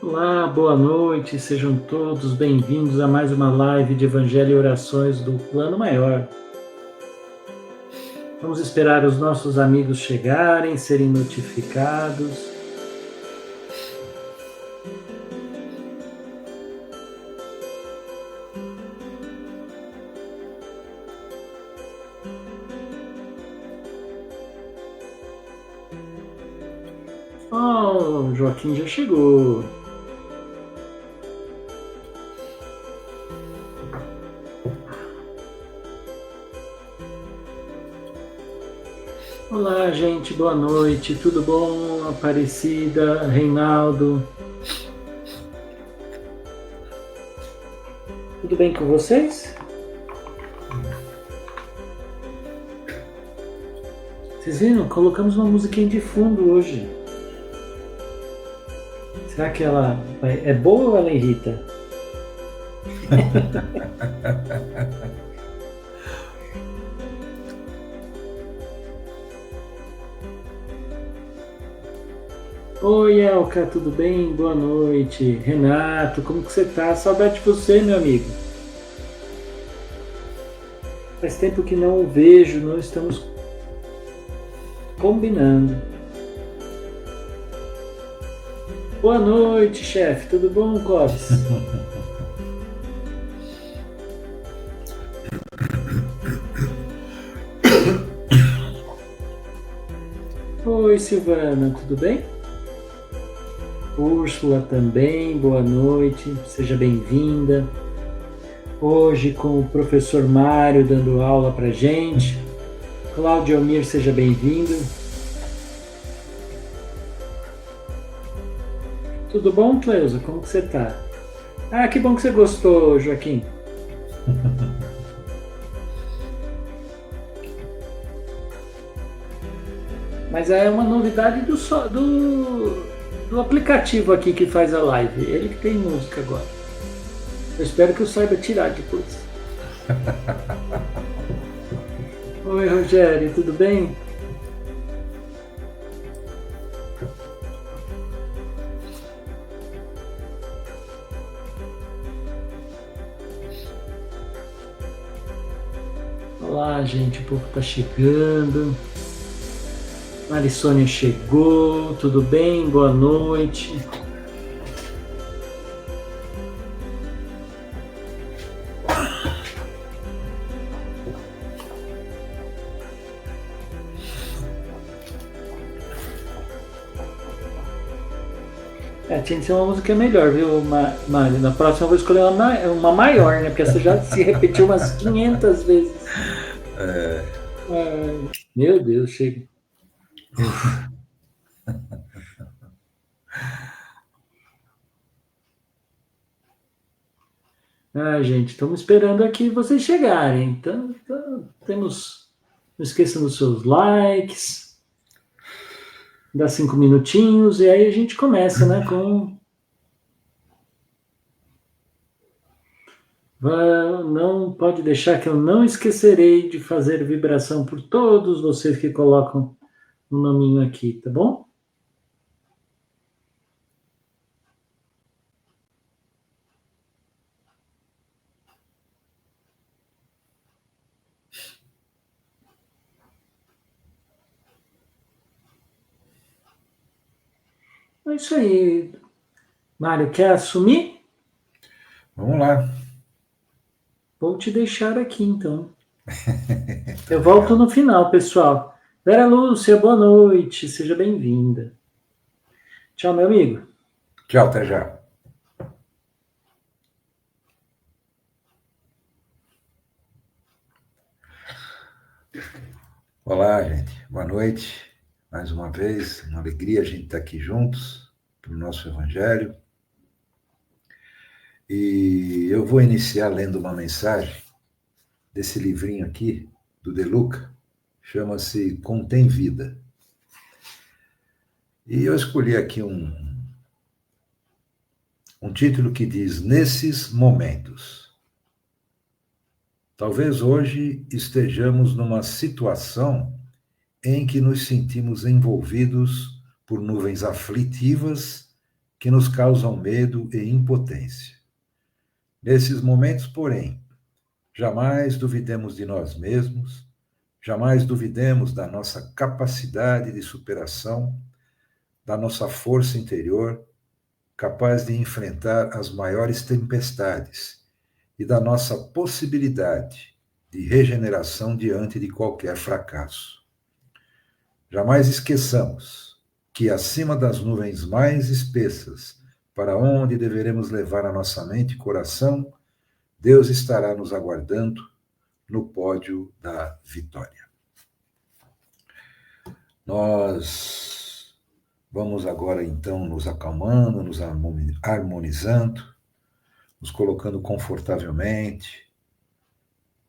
Olá, boa noite, sejam todos bem-vindos a mais uma live de Evangelho e Orações do Plano Maior. Vamos esperar os nossos amigos chegarem, serem notificados. Oh, o Joaquim já chegou. Olá, gente, boa noite, tudo bom? Aparecida, Reinaldo. Tudo bem com vocês? Vocês viram? Colocamos uma musiquinha de fundo hoje. Será que ela é boa ou ela irrita? Oi, Elka, tudo bem? Boa noite. Renato, como que você tá? Saudade de você, meu amigo. Faz tempo que não o vejo, não estamos combinando. Boa noite, chefe. Tudo bom, Clóvis? Oi, Silvana, tudo bem? Úrsula também, boa noite, seja bem-vinda. Hoje com o professor Mário dando aula pra gente. Cláudio Almir, seja bem-vindo. Tudo bom, Cleusa? Como que você tá? Ah, que bom que você gostou, Joaquim. Mas é uma novidade do aplicativo aqui que faz a live. Ele que tem música agora. Eu espero que eu saiba tirar depois. Oi, Rogério, tudo bem? Olá, gente, o povo tá chegando. Marissônia chegou, tudo bem? Boa noite. Tinha que ser uma música melhor, viu, Mário? Na próxima eu vou escolher uma maior, né? Porque essa já se repetiu umas 500 vezes. Meu Deus, chega. Gente, estamos esperando aqui vocês chegarem. Então temos. Não esqueçam dos seus likes. Dá 5 minutinhos e aí a gente começa, né? Não pode deixar que eu não esquecerei de fazer vibração por todos vocês que colocam o nominho aqui, tá bom? É isso aí. Mário, quer assumir? Vamos lá. Vou te deixar aqui, então. Eu volto no final, pessoal. Vera Lúcia, boa noite. Seja bem-vinda. Tchau, meu amigo. Tchau, até já. Olá, gente. Boa noite. Mais uma vez, uma alegria a gente estar aqui juntos para o nosso Evangelho. E eu vou iniciar lendo uma mensagem desse livrinho aqui, do De Luca, chama-se Contém Vida. E eu escolhi aqui um título que diz: Nesses momentos. Talvez hoje estejamos numa situação em que nos sentimos envolvidos por nuvens aflitivas que nos causam medo e impotência. Nesses momentos, porém, jamais duvidemos de nós mesmos, jamais duvidemos da nossa capacidade de superação, da nossa força interior, capaz de enfrentar as maiores tempestades e da nossa possibilidade de regeneração diante de qualquer fracasso. Jamais esqueçamos que acima das nuvens mais espessas, para onde deveremos levar a nossa mente e coração, Deus estará nos aguardando no pódio da vitória. Nós vamos agora, então, nos acalmando, nos harmonizando, nos colocando confortavelmente,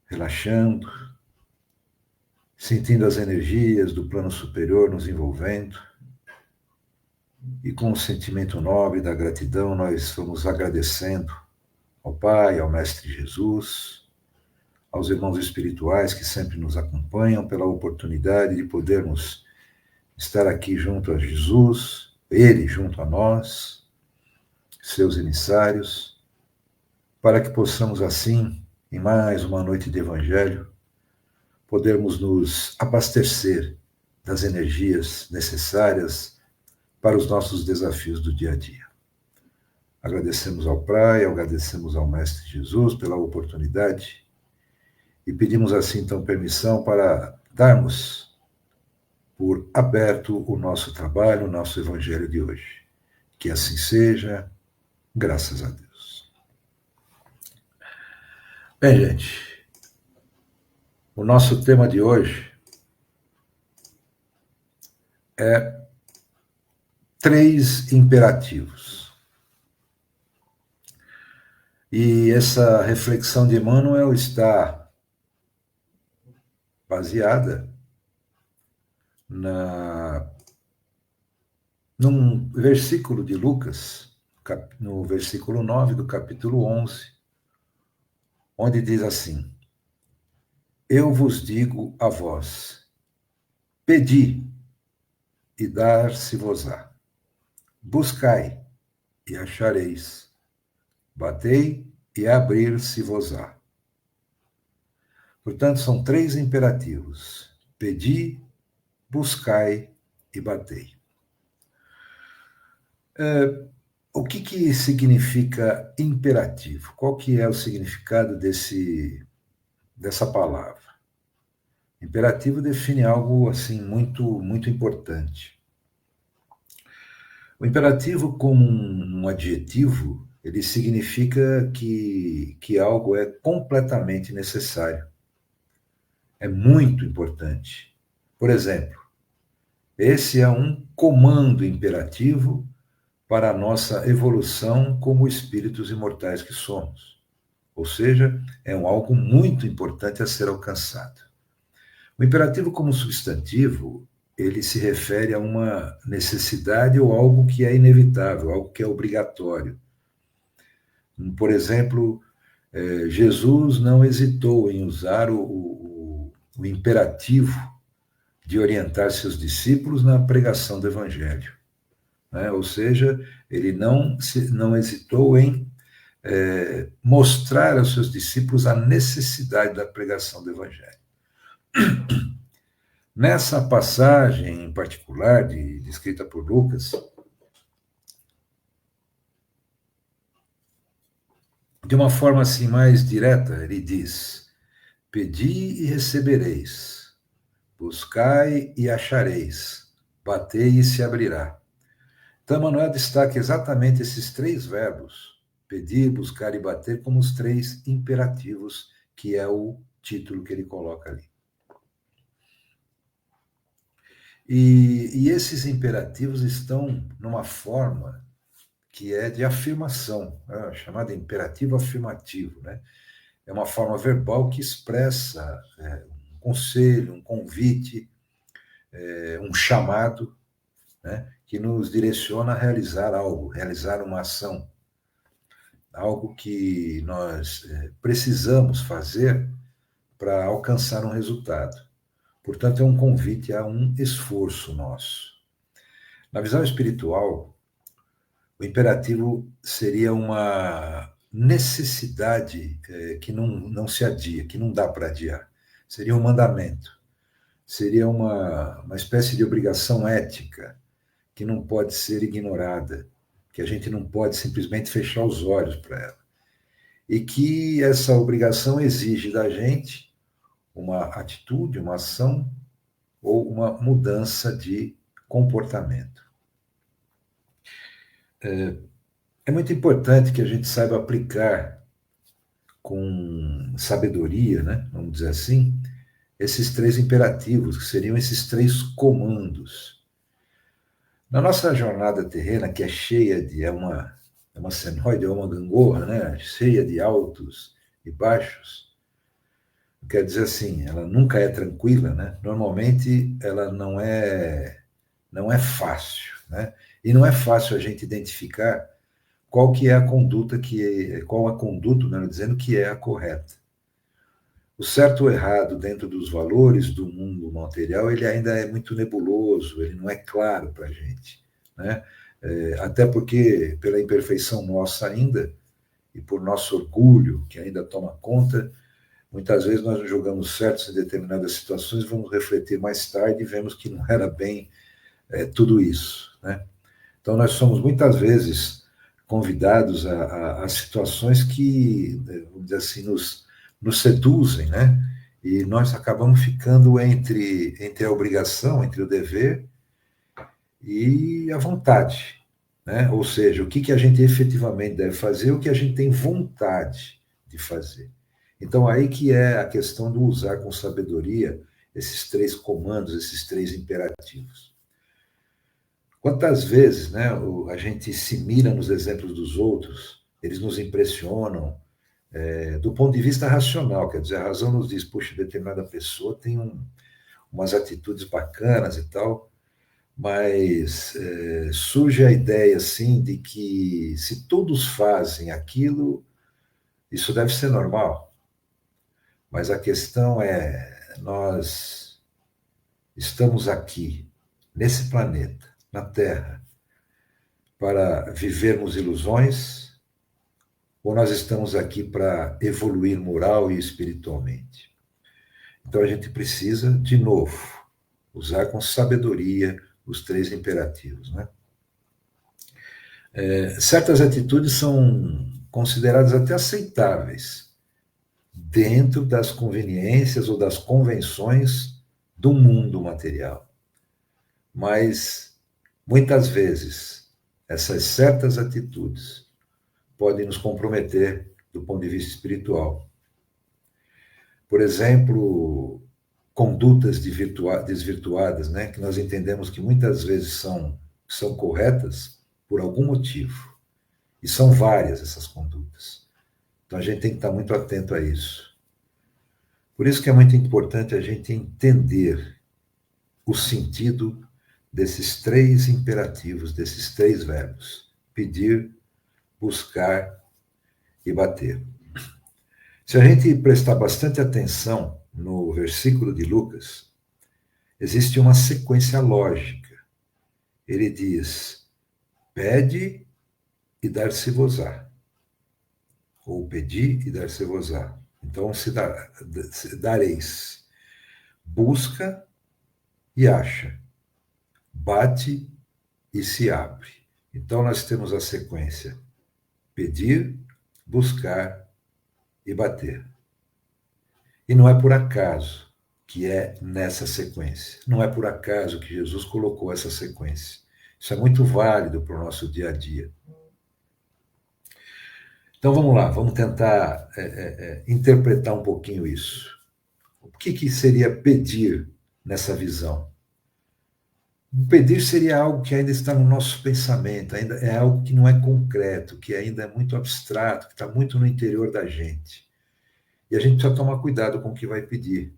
relaxando, sentindo as energias do plano superior nos envolvendo. E com o sentimento nobre da gratidão, nós vamos agradecendo ao Pai, ao Mestre Jesus, aos irmãos espirituais que sempre nos acompanham pela oportunidade de podermos estar aqui junto a Jesus, Ele junto a nós, seus emissários, para que possamos assim, em mais uma noite de Evangelho, podermos nos abastecer das energias necessárias para os nossos desafios do dia a dia. Agradecemos ao Pai, agradecemos ao Mestre Jesus pela oportunidade e pedimos assim, então, permissão para darmos por aberto o nosso trabalho, o nosso Evangelho de hoje. Que assim seja, graças a Deus. Bem, gente, o nosso tema de hoje é 3 imperativos. E essa reflexão de Emmanuel está baseada num versículo de Lucas, no versículo 9 do capítulo 11, onde diz assim: Eu vos digo a vós, pedi e dar-se-vos-á, buscai e achareis, batei e abrir-se-vos-á. Portanto, são 3 imperativos: pedi, buscai e batei. O que significa imperativo? Qual que é o significado dessa palavra? Imperativo define algo assim muito importante. O imperativo, como um adjetivo, ele significa que algo é completamente necessário. É muito importante. Por exemplo, esse é um comando imperativo para a nossa evolução como espíritos imortais que somos. Ou seja, é algo muito importante a ser alcançado. O imperativo como substantivo, ele se refere a uma necessidade ou algo que é inevitável, algo que é obrigatório. Por exemplo, Jesus não hesitou em usar o imperativo de orientar seus discípulos na pregação do Evangelho. Ou seja, ele não hesitou em mostrar aos seus discípulos a necessidade da pregação do Evangelho. Nessa passagem em particular, descrita por Lucas, de uma forma assim mais direta, ele diz: pedi e recebereis, buscai e achareis, batei e se abrirá. Então, Emmanuel destaca exatamente esses 3 verbos, pedir, buscar e bater, como os 3 imperativos, que é o título que ele coloca ali. E esses imperativos estão numa forma que é de afirmação, chamada imperativo afirmativo, né? É uma forma verbal que expressa um conselho, um convite, um chamado, né? Que nos direciona a realizar algo, realizar uma ação, algo que nós precisamos fazer para alcançar um resultado. Portanto, é um convite a um esforço nosso. Na visão espiritual, O imperativo seria uma necessidade que não se adia, que não dá para adiar. Seria um mandamento. Seria uma espécie de obrigação ética que não pode ser ignorada, que a gente não pode simplesmente fechar os olhos para ela. E que essa obrigação exige da gente uma atitude, uma ação ou uma mudança de comportamento. É muito importante que a gente saiba aplicar com sabedoria, né, vamos dizer assim, esses três imperativos, que seriam esses três comandos. Na nossa jornada terrena, que é cheia de, é uma senoide, é uma gangorra, né, cheia de altos e baixos, quer dizer assim, ela nunca é tranquila, né? Normalmente ela não é fácil, né? E não é fácil a gente identificar qual que é a conduta qual a conduta, melhor dizendo, que é a correta. O certo ou errado dentro dos valores do mundo material, ele ainda é muito nebuloso, ele não é claro para a gente, né? Até porque, pela imperfeição nossa ainda, e por nosso orgulho, que ainda toma conta, muitas vezes nós nos julgamos certos em determinadas situações, vamos refletir mais tarde e vemos que não era bem tudo isso, né? Então nós somos muitas vezes convidados a situações que, vamos dizer assim, nos seduzem, né? E nós acabamos ficando entre a obrigação, entre o dever e a vontade, né? Ou seja, o que a gente efetivamente deve fazer, o que a gente tem vontade de fazer. Então, aí que é a questão do usar com sabedoria esses três comandos, esses três imperativos. Quantas vezes, né, a gente se mira nos exemplos dos outros, eles nos impressionam do ponto de vista racional, quer dizer, a razão nos diz, puxa, determinada pessoa tem umas atitudes bacanas e tal, mas surge a ideia, assim, de que se todos fazem aquilo, isso deve ser normal. Mas a questão é, nós estamos aqui, nesse planeta, na Terra, para vivermos ilusões, ou nós estamos aqui para evoluir moral e espiritualmente? Então a gente precisa, de novo, usar com sabedoria os três imperativos, né? Certas atitudes são consideradas até aceitáveis dentro das conveniências ou das convenções do mundo material. Mas, muitas vezes, essas certas atitudes podem nos comprometer do ponto de vista espiritual. Por exemplo, condutas desvirtuadas, né, que nós entendemos que muitas vezes são corretas por algum motivo. E são várias essas condutas. Então a gente tem que estar muito atento a isso. Por isso que é muito importante a gente entender o sentido desses três imperativos, desses três verbos: pedir, buscar e bater. Se a gente prestar bastante atenção no versículo de Lucas, existe uma sequência lógica. Ele diz: pede e dar-se-vos-á. Ou pedi e dar-se-vos-á. Então, dareis. Busca e acha. Bate e se abre. Então, nós temos a sequência: pedir, buscar e bater. E não é por acaso que é nessa sequência. Não é por acaso que Jesus colocou essa sequência. Isso é muito válido para o nosso dia a dia. Então vamos lá, vamos tentar interpretar um pouquinho isso. O que seria pedir nessa visão? Pedir seria algo que ainda está no nosso pensamento, ainda é algo que não é concreto, que ainda é muito abstrato, que está muito no interior da gente. E a gente precisa tomar cuidado com o que vai pedir,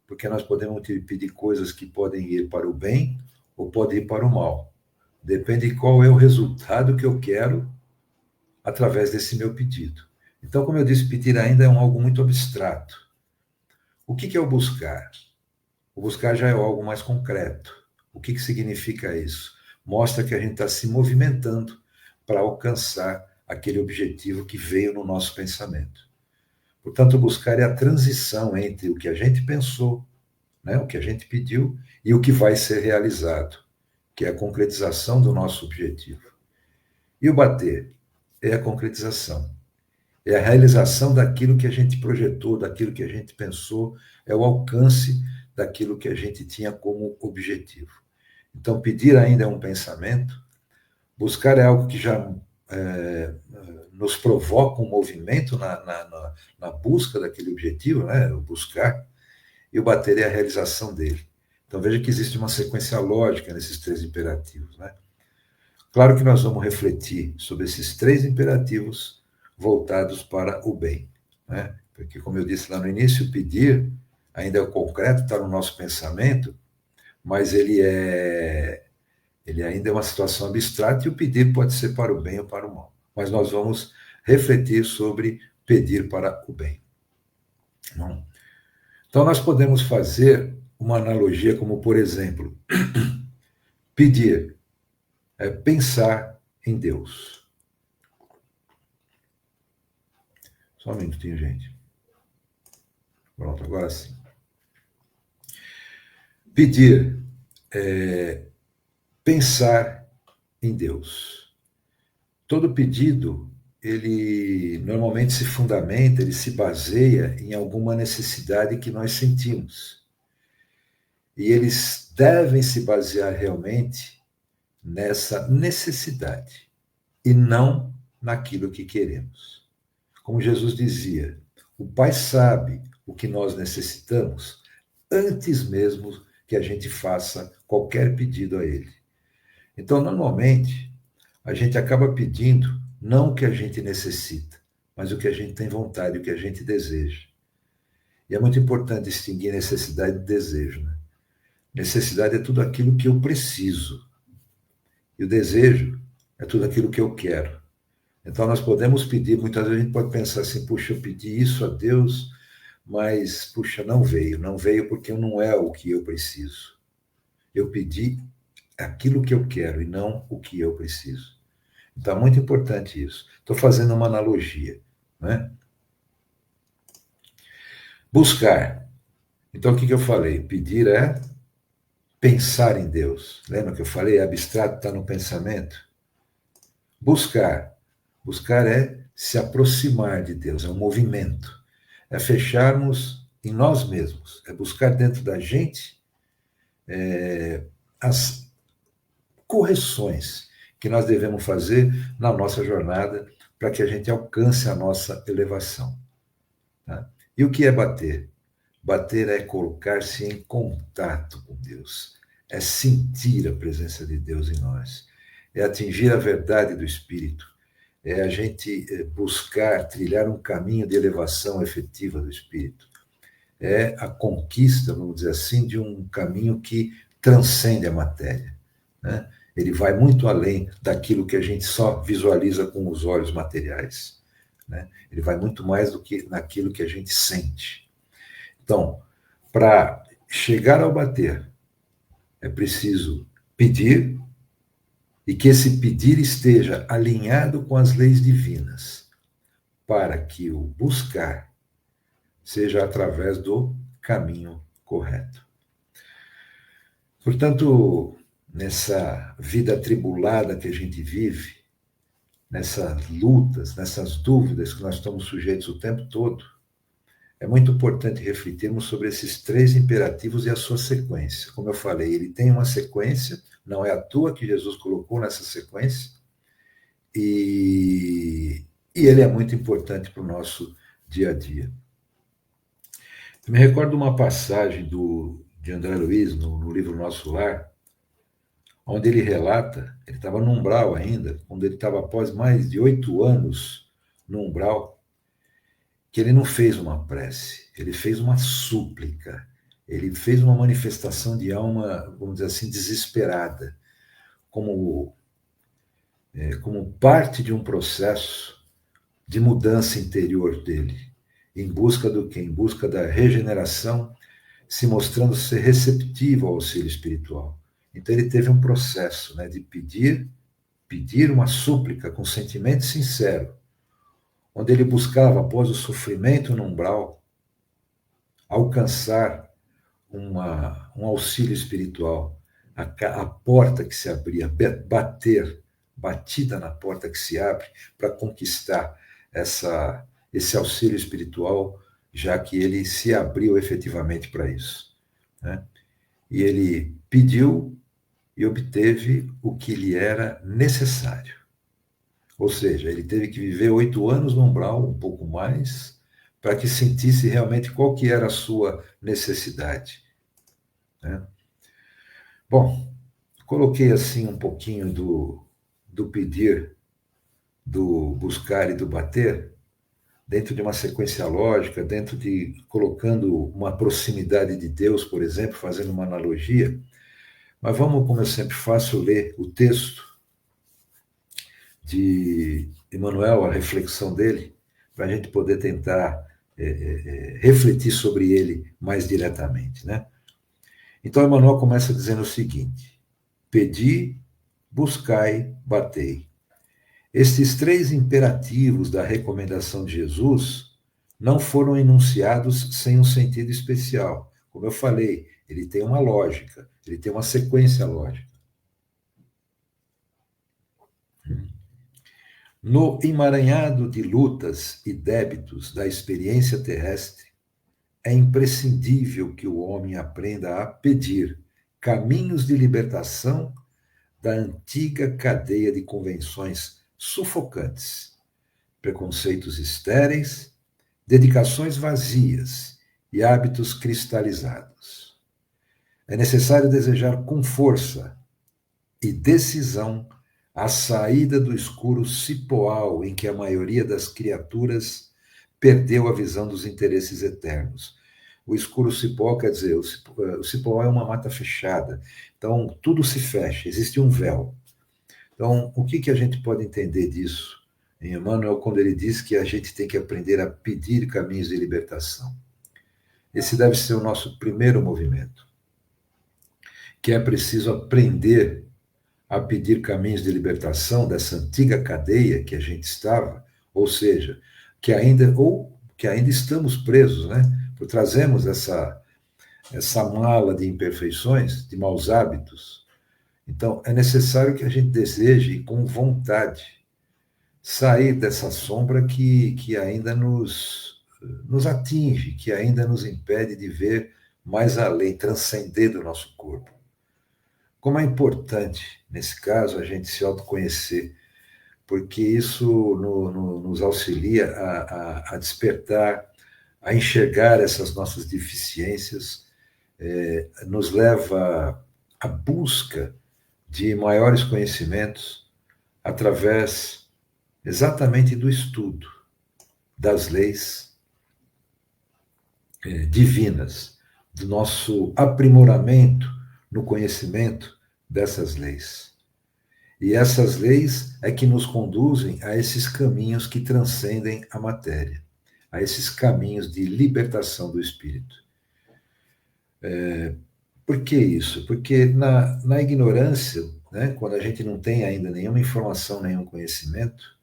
porque nós podemos pedir coisas que podem ir para o bem ou podem ir para o mal. Depende de qual é o resultado que eu quero através desse meu pedido. Então, como eu disse, pedir ainda é algo muito abstrato. O que é o buscar? O buscar já é algo mais concreto. O que significa isso? Mostra que a gente está se movimentando para alcançar aquele objetivo que veio no nosso pensamento. Portanto, buscar é a transição entre o que a gente pensou, né, o que a gente pediu, e o que vai ser realizado, que é a concretização do nosso objetivo. E o bater é a concretização, é a realização daquilo que a gente projetou, daquilo que a gente pensou, é o alcance daquilo que a gente tinha como objetivo. Então, pedir ainda é um pensamento, buscar é algo que já nos provoca um movimento na busca daquele objetivo, né? O buscar, e o bater é a realização dele. Então, veja que existe uma sequência lógica nesses 3 imperativos, né? Claro que nós vamos refletir sobre esses 3 imperativos voltados para o bem, né? Porque, como eu disse lá no início, pedir ainda é o concreto, está no nosso pensamento, mas ele ainda é uma situação abstrata e o pedir pode ser para o bem ou para o mal. Mas nós vamos refletir sobre pedir para o bem. Não? Então, nós podemos fazer uma analogia como, por exemplo, pedir é pensar em Deus. Só um minutinho, gente. Pronto, agora sim. Pedir é pensar em Deus. Todo pedido, ele normalmente se fundamenta, ele se baseia em alguma necessidade que nós sentimos. E eles devem se basear realmente nessa necessidade e não naquilo que queremos. Como Jesus dizia, o Pai sabe o que nós necessitamos antes mesmo que a gente faça qualquer pedido a Ele. Então, normalmente, a gente acaba pedindo não o que a gente necessita, mas o que a gente tem vontade, o que a gente deseja. E é muito importante distinguir necessidade e desejo, né? Necessidade é tudo aquilo que eu preciso. E o desejo é tudo aquilo que eu quero. Então, nós podemos pedir, muitas vezes a gente pode pensar assim, puxa, eu pedi isso a Deus, mas, puxa, não veio porque não é o que eu preciso. Eu pedi aquilo que eu quero e não o que eu preciso. Então, é muito importante isso. Estou fazendo uma analogia, né? Buscar. Então, o que eu falei? Pedir é pensar em Deus. Lembra que eu falei? Abstrato está no pensamento. Buscar. Buscar é se aproximar de Deus, é um movimento. É fecharmos em nós mesmos. É buscar dentro da gente as correções que nós devemos fazer na nossa jornada para que a gente alcance a nossa elevação. Tá? E o que é bater? Bater é colocar-se em contato com Deus, é sentir a presença de Deus em nós, é atingir a verdade do Espírito, é a gente buscar, trilhar um caminho de elevação efetiva do Espírito, é a conquista, vamos dizer assim, de um caminho que transcende a matéria, né? Ele vai muito além daquilo que a gente só visualiza com os olhos materiais, né? Ele vai muito mais do que naquilo que a gente sente. Então, para chegar ao bater, é preciso pedir e que esse pedir esteja alinhado com as leis divinas, para que o buscar seja através do caminho correto. Portanto, nessa vida atribulada que a gente vive, nessas lutas, nessas dúvidas que nós estamos sujeitos o tempo todo, é muito importante refletirmos sobre esses 3 imperativos e a sua sequência. Como eu falei, ele tem uma sequência, não é à toa que Jesus colocou nessa sequência, e ele é muito importante para o nosso dia a dia. Eu me recordo uma passagem de André Luiz, no livro Nosso Lar, onde ele relata, ele estava no umbral ainda, quando ele estava após mais de 8 anos no umbral, que ele não fez uma prece, ele fez uma súplica, ele fez uma manifestação de alma, vamos dizer assim, desesperada, como parte de um processo de mudança interior dele, em busca do quê? Em busca da regeneração, se mostrando ser receptivo ao auxílio espiritual. Então ele teve um processo, né, de pedir pedir uma súplica com sentimento sincero, onde ele buscava, após o sofrimento no umbral, alcançar um auxílio espiritual, a porta que se abria, batida na porta que se abre para conquistar esse auxílio espiritual, já que ele se abriu efetivamente para isso, né? E ele pediu e obteve o que lhe era necessário. Ou seja, ele teve que viver 8 anos no umbral, um pouco mais, para que sentisse realmente qual que era a sua necessidade, né? Bom, coloquei assim um pouquinho do pedir, do buscar e do bater, dentro de uma sequência lógica, dentro de colocando uma proximidade de Deus, por exemplo, fazendo uma analogia. Mas vamos, como eu sempre faço, ler o texto de Emmanuel, a reflexão dele, para a gente poder tentar refletir sobre ele mais diretamente, né? Então, Emmanuel começa dizendo o seguinte: pedi, buscai, batei. Estes 3 imperativos da recomendação de Jesus não foram enunciados sem um sentido especial. Como eu falei, ele tem uma lógica, ele tem uma sequência lógica. No emaranhado de lutas e débitos da experiência terrestre, é imprescindível que o homem aprenda a pedir caminhos de libertação da antiga cadeia de convenções sufocantes, preconceitos estéreis, dedicações vazias e hábitos cristalizados. É necessário desejar com força e decisão a saída do escuro cipoal em que a maioria das criaturas perdeu a visão dos interesses eternos. O escuro cipoal quer dizer, o cipoal é uma mata fechada, então tudo se fecha, existe um véu. Então, o que a gente pode entender disso em Emmanuel quando ele diz que a gente tem que aprender a pedir caminhos de libertação? Esse deve ser o nosso primeiro movimento, que é preciso aprender a pedir caminhos de libertação dessa antiga cadeia que a gente estava, ou seja, que ainda estamos presos, né? Porque trazemos essa mala de imperfeições, de maus hábitos. Então, é necessário que a gente deseje com vontade sair dessa sombra que ainda nos atinge, que ainda nos impede de ver mais além, transcender do nosso corpo. Como é importante, nesse caso, a gente se autoconhecer, porque isso nos auxilia a despertar, a enxergar essas nossas deficiências, nos leva à busca de maiores conhecimentos através exatamente do estudo das leis divinas, do nosso aprimoramento no conhecimento dessas leis. E essas leis é que nos conduzem a esses caminhos que transcendem a matéria, a esses caminhos de libertação do espírito. Por que isso? Porque na ignorância, né, quando a gente não tem ainda nenhuma informação, nenhum conhecimento,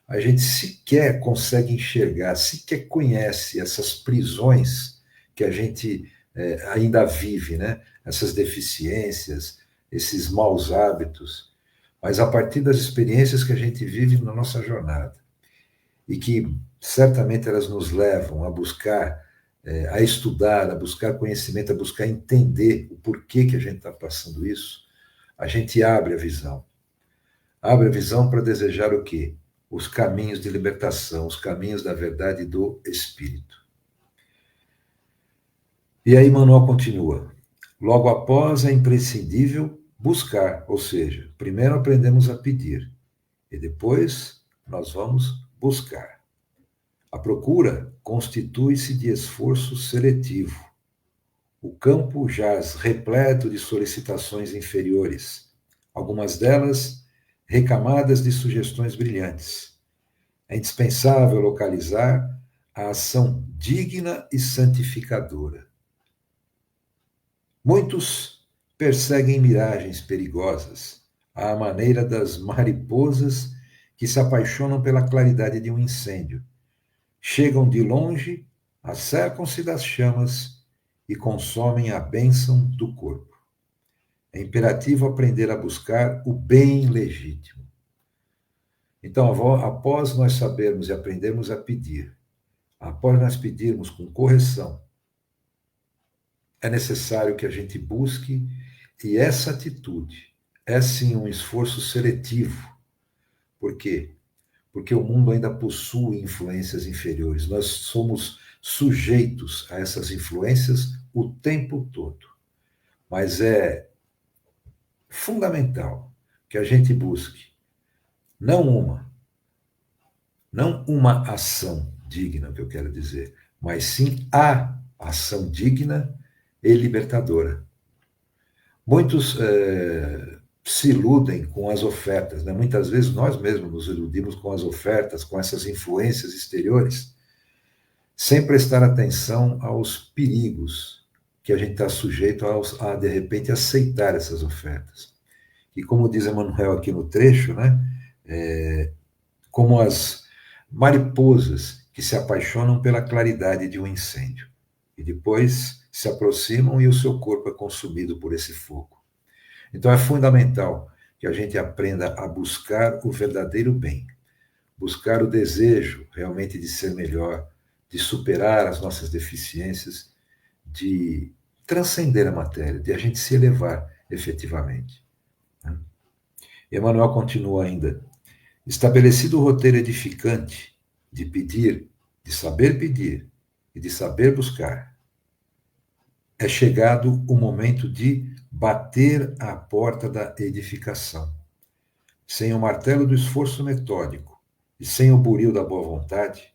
a gente sequer consegue enxergar, sequer conhece essas prisões que a gente ainda vive, né? Essas deficiências, esses maus hábitos, mas a partir das experiências que a gente vive na nossa jornada, e que certamente elas nos levam a buscar, a estudar, a buscar conhecimento, a buscar entender o porquê que a gente está passando isso, a gente abre a visão. Abre a visão para desejar o quê? Os caminhos de libertação, os caminhos da verdade do Espírito. E aí Manuel continua. Logo após é imprescindível buscar, ou seja, primeiro aprendemos a pedir e depois nós vamos buscar. A procura constitui-se de esforço seletivo. O campo jaz repleto de solicitações inferiores, algumas delas recamadas de sugestões brilhantes. É indispensável localizar a ação digna e santificadora. Muitos perseguem miragens perigosas, à maneira das mariposas que se apaixonam pela claridade de um incêndio. Chegam de longe, acercam-se das chamas e consomem a bênção do corpo. É imperativo aprender a buscar o bem legítimo. Então, após nós sabermos e aprendermos a pedir, após nós pedirmos com correção, é necessário que a gente busque, e essa atitude é sim um esforço seletivo. Por quê? Porque o mundo ainda possui influências inferiores. Nós somos sujeitos a essas influências o tempo todo. Mas é fundamental que a gente busque não uma ação digna, que eu quero dizer, mas sim a ação digna e libertadora. Muitos se iludem com as ofertas, né? Muitas vezes nós mesmos nos iludimos com as ofertas, com essas influências exteriores, sem prestar atenção aos perigos que a gente está sujeito a, de repente, aceitar essas ofertas. E como diz Emmanuel aqui no trecho, né? Como as mariposas que se apaixonam pela claridade de um incêndio e depois se aproximam e o seu corpo é consumido por esse fogo. Então é fundamental que a gente aprenda a buscar o verdadeiro bem, buscar o desejo realmente de ser melhor, de superar as nossas deficiências, de transcender a matéria, de a gente se elevar efetivamente. Emmanuel continua ainda: estabelecido o roteiro edificante de pedir, de saber pedir e de saber buscar, é chegado o momento de bater à porta da edificação. Sem o martelo do esforço metódico e sem o buril da boa vontade,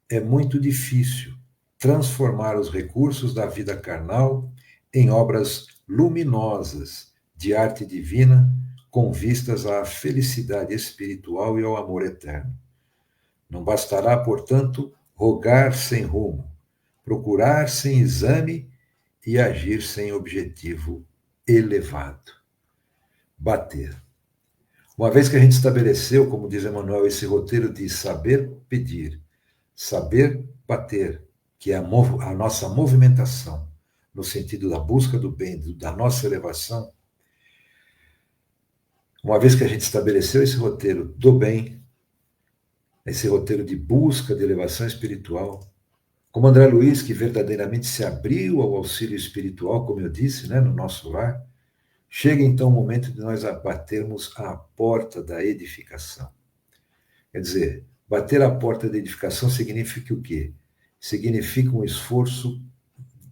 é muito difícil transformar os recursos da vida carnal em obras luminosas de arte divina com vistas à felicidade espiritual e ao amor eterno. Não bastará, portanto, rogar sem rumo, procurar sem exame e agir sem objetivo elevado. Bater. Uma vez que a gente estabeleceu, como diz Emmanuel, esse roteiro de saber pedir, saber bater, que é a nossa movimentação, no sentido da busca do bem, da nossa elevação, uma vez que a gente estabeleceu esse roteiro do bem, esse roteiro de busca de elevação espiritual, como André Luiz, que verdadeiramente se abriu ao auxílio espiritual, como eu disse, né, no nosso lar, chega então o momento de nós batermos à porta da edificação. Quer dizer, bater à porta da edificação significa o quê? Significa um esforço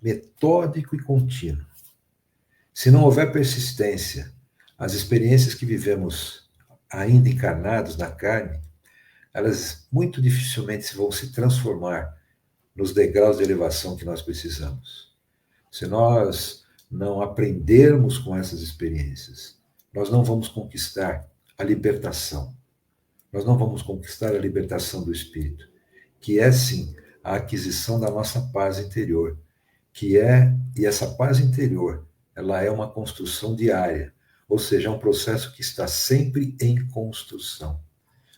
metódico e contínuo. Se não houver persistência, as experiências que vivemos ainda encarnados na carne, elas muito dificilmente vão se transformar nos degraus de elevação que nós precisamos. Se nós não aprendermos com essas experiências, nós não vamos conquistar a libertação. Nós não vamos conquistar a libertação do espírito, que é, sim, a aquisição da nossa paz interior, e essa paz interior, ela é uma construção diária, ou seja, é um processo que está sempre em construção.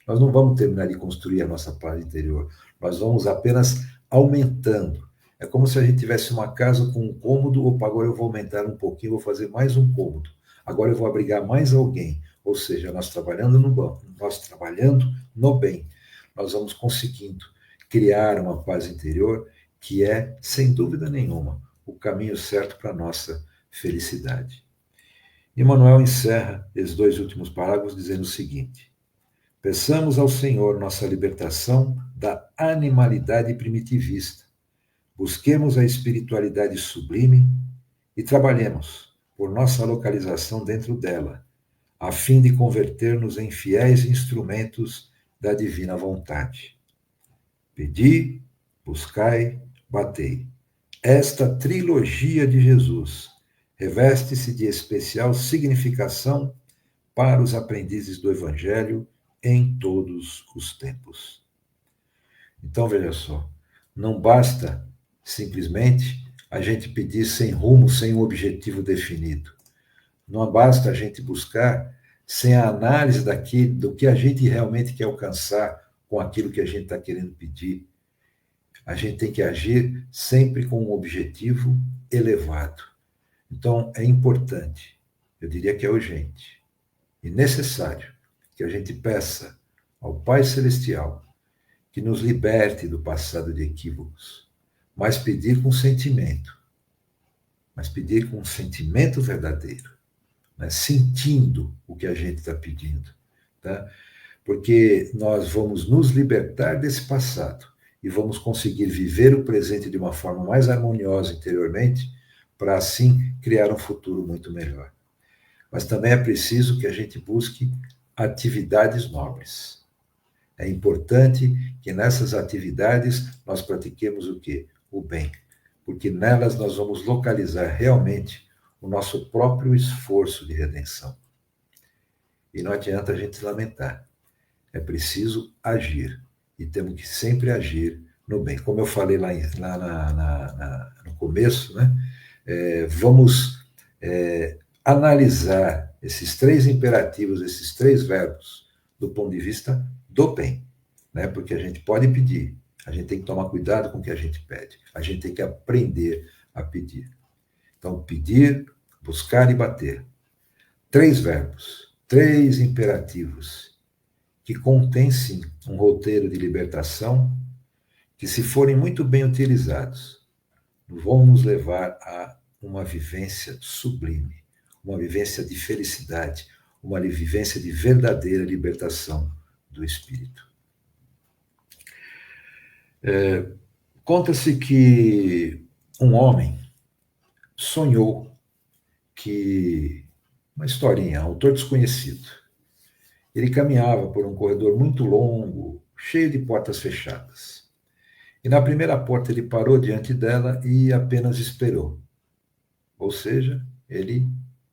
Nós não vamos terminar de construir a nossa paz interior, nós vamos apenas aumentando. É como se a gente tivesse uma casa com um cômodo, opa, agora eu vou aumentar um pouquinho, vou fazer mais um cômodo. Agora eu vou abrigar mais alguém. Ou seja, nós trabalhando no bem, nós vamos conseguindo criar uma paz interior que é, sem dúvida nenhuma, o caminho certo para a nossa felicidade. Emmanuel encerra esses 2 últimos parágrafos dizendo o seguinte: peçamos ao Senhor nossa libertação da animalidade primitivista, busquemos a espiritualidade sublime e trabalhemos por nossa localização dentro dela, a fim de converter-nos em fiéis instrumentos da divina vontade. Pedi, buscai, batei. Esta trilogia de Jesus reveste-se de especial significação para os aprendizes do Evangelho em todos os tempos. Então, veja só, não basta simplesmente a gente pedir sem rumo, sem um objetivo definido. Não basta a gente buscar sem a análise do que a gente realmente quer alcançar com aquilo que a gente está querendo pedir. A gente tem que agir sempre com um objetivo elevado. Então, é importante, eu diria que é urgente e necessário que a gente peça ao Pai Celestial que nos liberte do passado de equívocos, mas pedir com sentimento, verdadeiro, né? Sentindo o que a gente está pedindo, tá? Porque nós vamos nos libertar desse passado e vamos conseguir viver o presente de uma forma mais harmoniosa interiormente, para assim criar um futuro muito melhor. Mas também é preciso que a gente busque atividades nobres. É importante que nessas atividades nós pratiquemos o quê? O bem. Porque nelas nós vamos localizar realmente o nosso próprio esforço de redenção. E não adianta a gente se lamentar. É preciso agir. E temos que sempre agir no bem. Como eu falei lá no começo, né? Vamos analisar esses 3 imperativos, esses 3 verbos, do ponto de vista do bem, né? Porque a gente pode pedir, a gente tem que tomar cuidado com o que a gente pede, a gente tem que aprender a pedir. Então, pedir, buscar e bater. 3 verbos, 3 imperativos, que contêm, sim, um roteiro de libertação, que, se forem muito bem utilizados, vão nos levar a uma vivência sublime, uma vivência de felicidade, uma vivência de verdadeira libertação do espírito. Conta-se que um homem sonhou que, uma historinha, autor desconhecido, ele caminhava por um corredor muito longo, cheio de portas fechadas. E na primeira porta ele parou diante dela e apenas esperou. Ou seja, ele,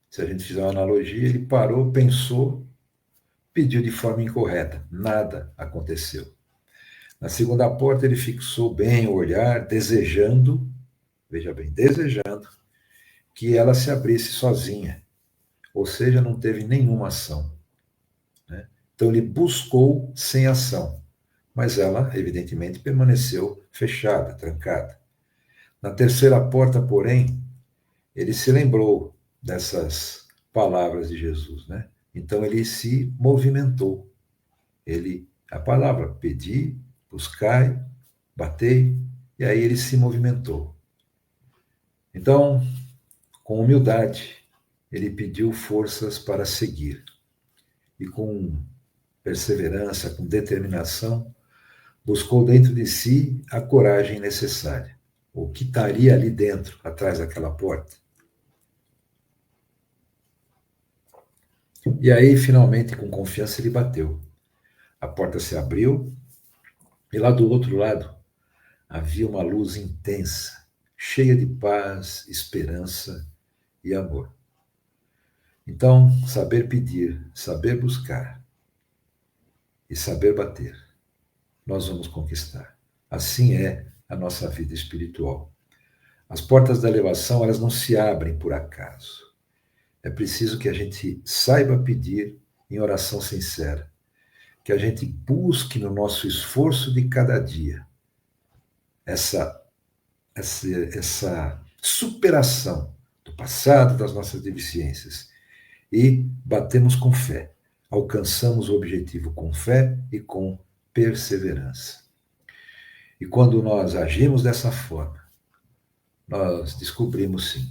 se a gente fizer uma analogia, ele parou, pensou, pediu de forma incorreta. Nada aconteceu. Na segunda porta ele fixou bem o olhar, desejando, veja bem, desejando que ela se abrisse sozinha. Ou seja, não teve nenhuma ação. Né? Então ele buscou sem ação. Mas ela, evidentemente, permaneceu fechada, trancada. Na terceira porta, porém, ele se lembrou dessas palavras de Jesus, né? Então ele se movimentou. A palavra, pedi, buscai, batei, e aí ele se movimentou. Então, com humildade, ele pediu forças para seguir. E com perseverança, com determinação, buscou dentro de si a coragem necessária. O que estaria ali dentro, atrás daquela porta. E aí, finalmente, com confiança, ele bateu. A porta se abriu e lá do outro lado havia uma luz intensa, cheia de paz, esperança e amor. Então, saber pedir, saber buscar e saber bater, nós vamos conquistar. Assim é a nossa vida espiritual. As portas da elevação, elas não se abrem por acaso. É preciso que a gente saiba pedir em oração sincera, que a gente busque no nosso esforço de cada dia essa superação do passado, das nossas deficiências, e batemos com fé, alcançamos o objetivo com fé e com perseverança. E quando nós agimos dessa forma, nós descobrimos, sim,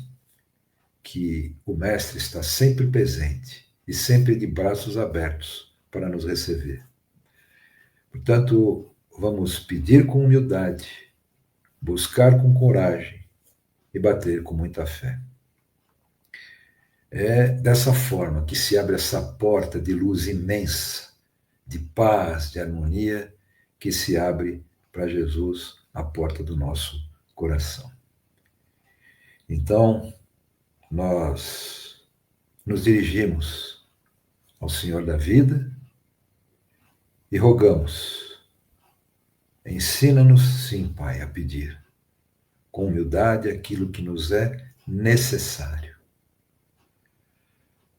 que o Mestre está sempre presente e sempre de braços abertos para nos receber. Portanto, vamos pedir com humildade, buscar com coragem e bater com muita fé. É dessa forma que se abre essa porta de luz imensa, de paz, de harmonia, que se abre para Jesus a porta do nosso coração. Então, nós nos dirigimos ao Senhor da vida e rogamos: ensina-nos, sim, Pai, a pedir com humildade aquilo que nos é necessário,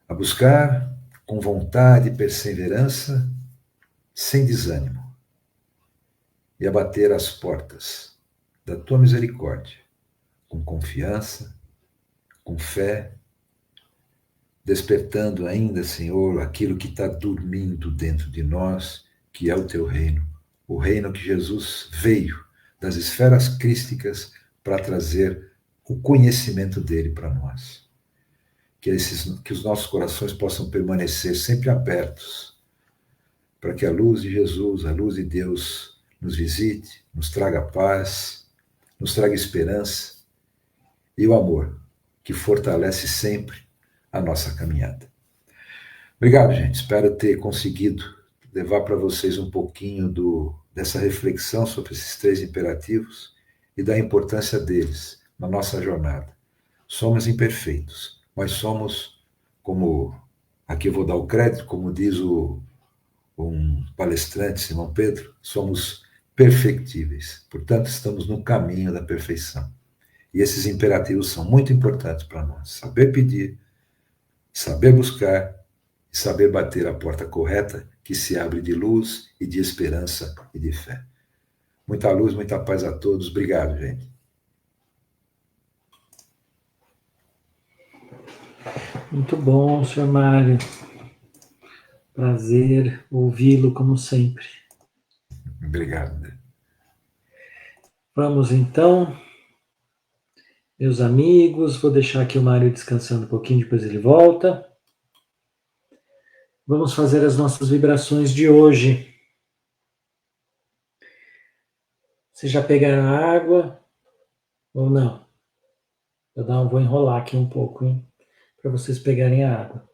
a buscar com vontade e perseverança, sem desânimo, e a bater as portas da tua misericórdia, com confiança, com fé, despertando ainda, Senhor, aquilo que está dormindo dentro de nós, que é o teu reino, o reino que Jesus veio das esferas crísticas para trazer o conhecimento dele para nós. Que os nossos corações possam permanecer sempre abertos, para que a luz de Jesus, a luz de Deus, nos visite, nos traga paz, nos traga esperança e o amor, que fortalece sempre a nossa caminhada. Obrigado, gente. Espero ter conseguido levar para vocês um pouquinho dessa reflexão sobre esses 3 imperativos e da importância deles na nossa jornada. Somos imperfeitos, mas somos, como aqui eu vou dar o crédito, como diz um palestrante, Simão Pedro, somos perfectíveis. Portanto, estamos no caminho da perfeição. E esses imperativos são muito importantes para nós. Saber pedir, saber buscar e saber bater a porta correta que se abre de luz e de esperança e de fé. Muita luz, muita paz a todos. Obrigado, gente. Muito bom, senhor Mário. Prazer ouvi-lo como sempre. Obrigado. Vamos então, meus amigos, vou deixar aqui o Mário descansando um pouquinho, depois ele volta. Vamos fazer as nossas vibrações de hoje. Vocês já pegaram a água ou não? Vou enrolar aqui um pouco, hein? Para vocês pegarem a água.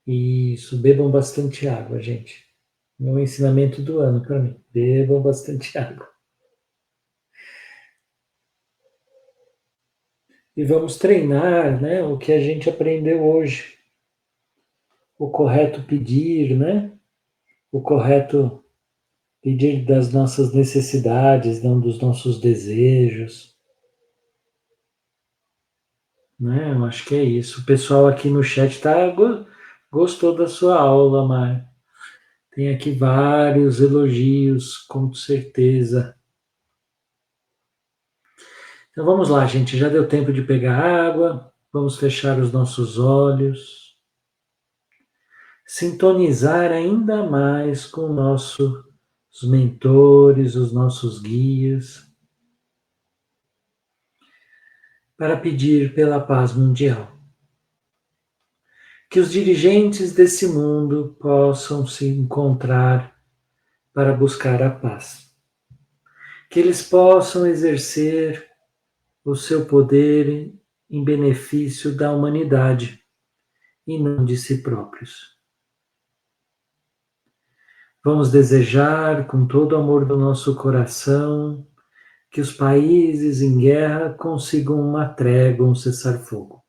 Isso, bebam bastante água, gente. Meu ensinamento do ano para mim. Bebam bastante água. E vamos treinar, né, o que a gente aprendeu hoje. O correto pedir, né? O correto pedir das nossas necessidades, não dos nossos desejos. Né? Eu acho que é isso. O pessoal aqui no chat gostou da sua aula, Mário. Tem aqui vários elogios, com certeza. Então vamos lá, gente. Já deu tempo de pegar água. Vamos fechar os nossos olhos. Sintonizar ainda mais com nossos mentores, os nossos guias, para pedir pela paz mundial. Que os dirigentes desse mundo possam se encontrar para buscar a paz. Que eles possam exercer o seu poder em benefício da humanidade e não de si próprios. Vamos desejar com todo o amor do nosso coração que os países em guerra consigam uma trégua, um cessar-fogo.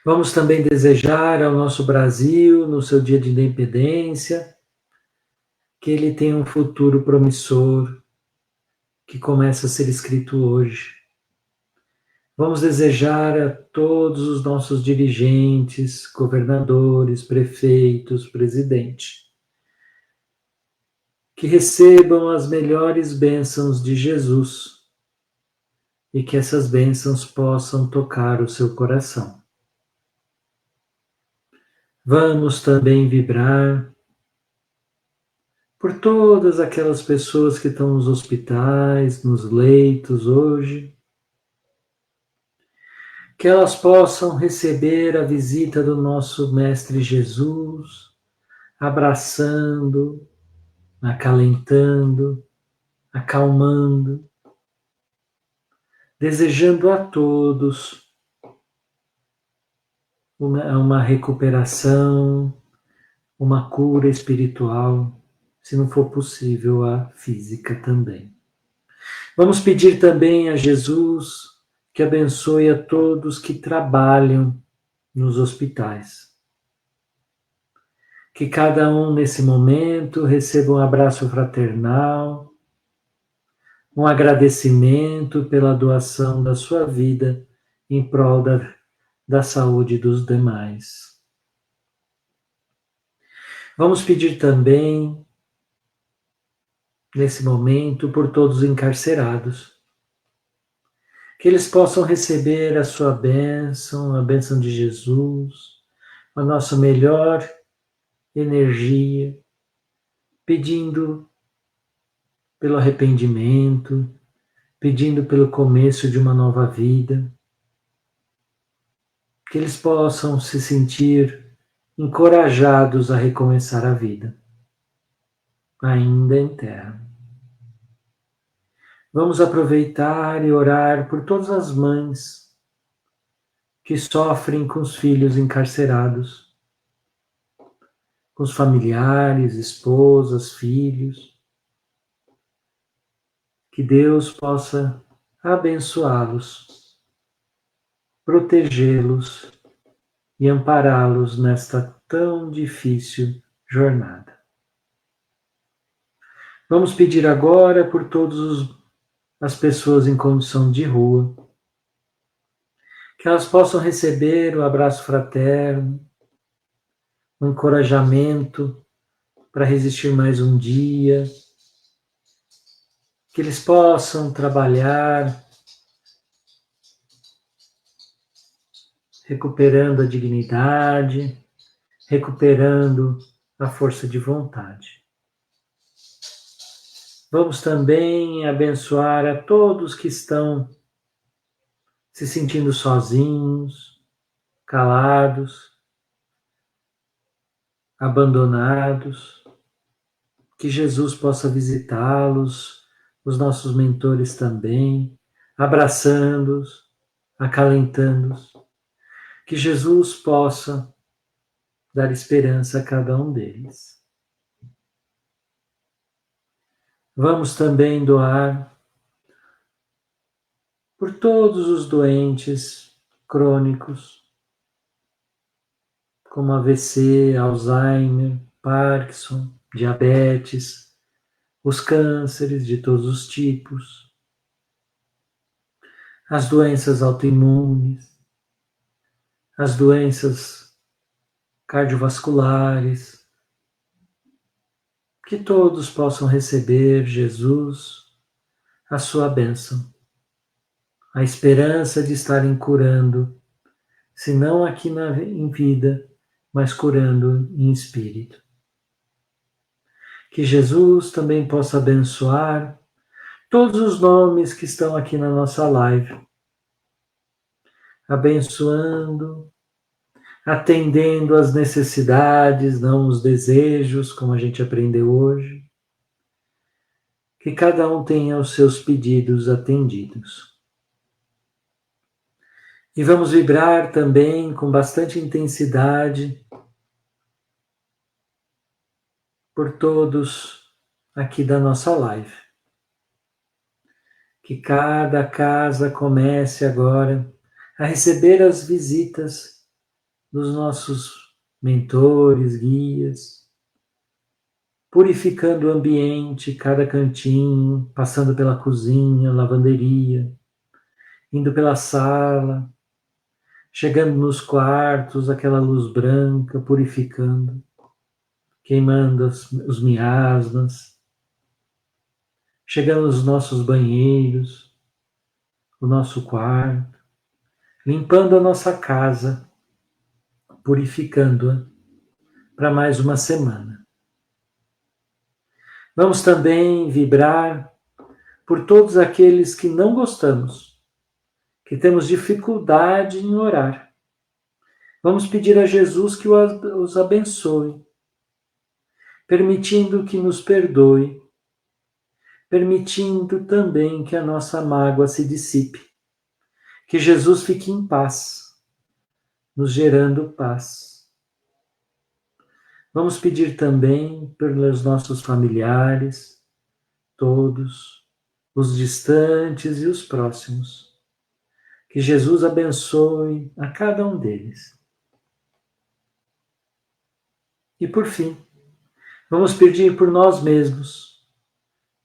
Vamos também desejar ao nosso Brasil, no seu dia de independência, que ele tenha um futuro promissor, que começa a ser escrito hoje. Vamos desejar a todos os nossos dirigentes, governadores, prefeitos, presidente, que recebam as melhores bênçãos de Jesus e que essas bênçãos possam tocar o seu coração. Vamos também vibrar por todas aquelas pessoas que estão nos hospitais, nos leitos hoje, que elas possam receber a visita do nosso Mestre Jesus, abraçando, acalentando, acalmando, desejando a todos uma recuperação, uma cura espiritual, se não for possível a física também. Vamos pedir também a Jesus que abençoe a todos que trabalham nos hospitais. Que cada um nesse momento receba um abraço fraternal, um agradecimento pela doação da sua vida em prol da saúde dos demais. Vamos pedir também, nesse momento, por todos os encarcerados, que eles possam receber a sua bênção, a bênção de Jesus, a nossa melhor energia, pedindo pelo arrependimento, pedindo pelo começo de uma nova vida, que eles possam se sentir encorajados a recomeçar a vida, ainda em terra. Vamos aproveitar e orar por todas as mães que sofrem com os filhos encarcerados, com os familiares, esposas, filhos. Que Deus possa abençoá-los, protegê-los e ampará-los nesta tão difícil jornada. Vamos pedir agora por todas as pessoas em condição de rua, que elas possam receber o abraço fraterno, o encorajamento para resistir mais um dia, que eles possam trabalhar recuperando a dignidade, recuperando a força de vontade. Vamos também abençoar a todos que estão se sentindo sozinhos, calados, abandonados, que Jesus possa visitá-los, os nossos mentores também, abraçando-os, acalentando-os, que Jesus possa dar esperança a cada um deles. Vamos também doar por todos os doentes crônicos, como AVC, Alzheimer, Parkinson, diabetes, os cânceres de todos os tipos, as doenças autoimunes, as doenças cardiovasculares, que todos possam receber, Jesus, a sua bênção, a esperança de estarem curando, se não aqui em vida, mas curando em espírito. Que Jesus também possa abençoar todos os nomes que estão aqui na nossa live, abençoando, atendendo às necessidades, não os desejos, como a gente aprendeu hoje. Que cada um tenha os seus pedidos atendidos. E vamos vibrar também com bastante intensidade por todos aqui da nossa live. Que cada casa comece agora a receber as visitas dos nossos mentores, guias, purificando o ambiente, cada cantinho, passando pela cozinha, lavanderia, indo pela sala, chegando nos quartos, aquela luz branca, purificando, queimando os miasmas, chegando nos nossos banheiros, o nosso quarto, limpando a nossa casa, purificando-a para mais uma semana. Vamos também vibrar por todos aqueles que não gostamos, que temos dificuldade em orar. Vamos pedir a Jesus que os abençoe, permitindo que nos perdoe, permitindo também que a nossa mágoa se dissipe, que Jesus fique em paz, nos gerando paz. Vamos pedir também pelos nossos familiares, todos, os distantes e os próximos, que Jesus abençoe a cada um deles. E por fim, vamos pedir por nós mesmos,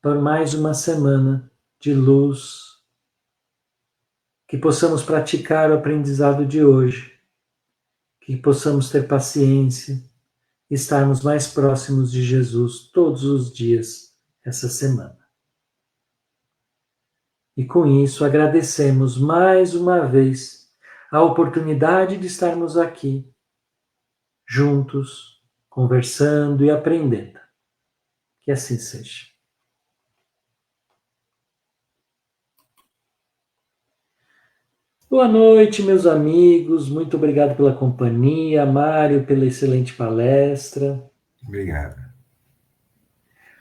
por mais uma semana de luz, que possamos praticar o aprendizado de hoje, que possamos ter paciência e estarmos mais próximos de Jesus todos os dias essa semana. E com isso agradecemos mais uma vez a oportunidade de estarmos aqui, juntos, conversando e aprendendo. Que assim seja. Boa noite, meus amigos. Muito obrigado pela companhia. Mário, pela excelente palestra. Obrigado.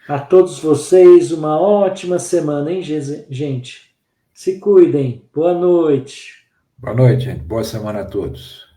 A todos vocês, uma ótima semana, hein, gente? Se cuidem. Boa noite. Boa noite, gente. Boa semana a todos.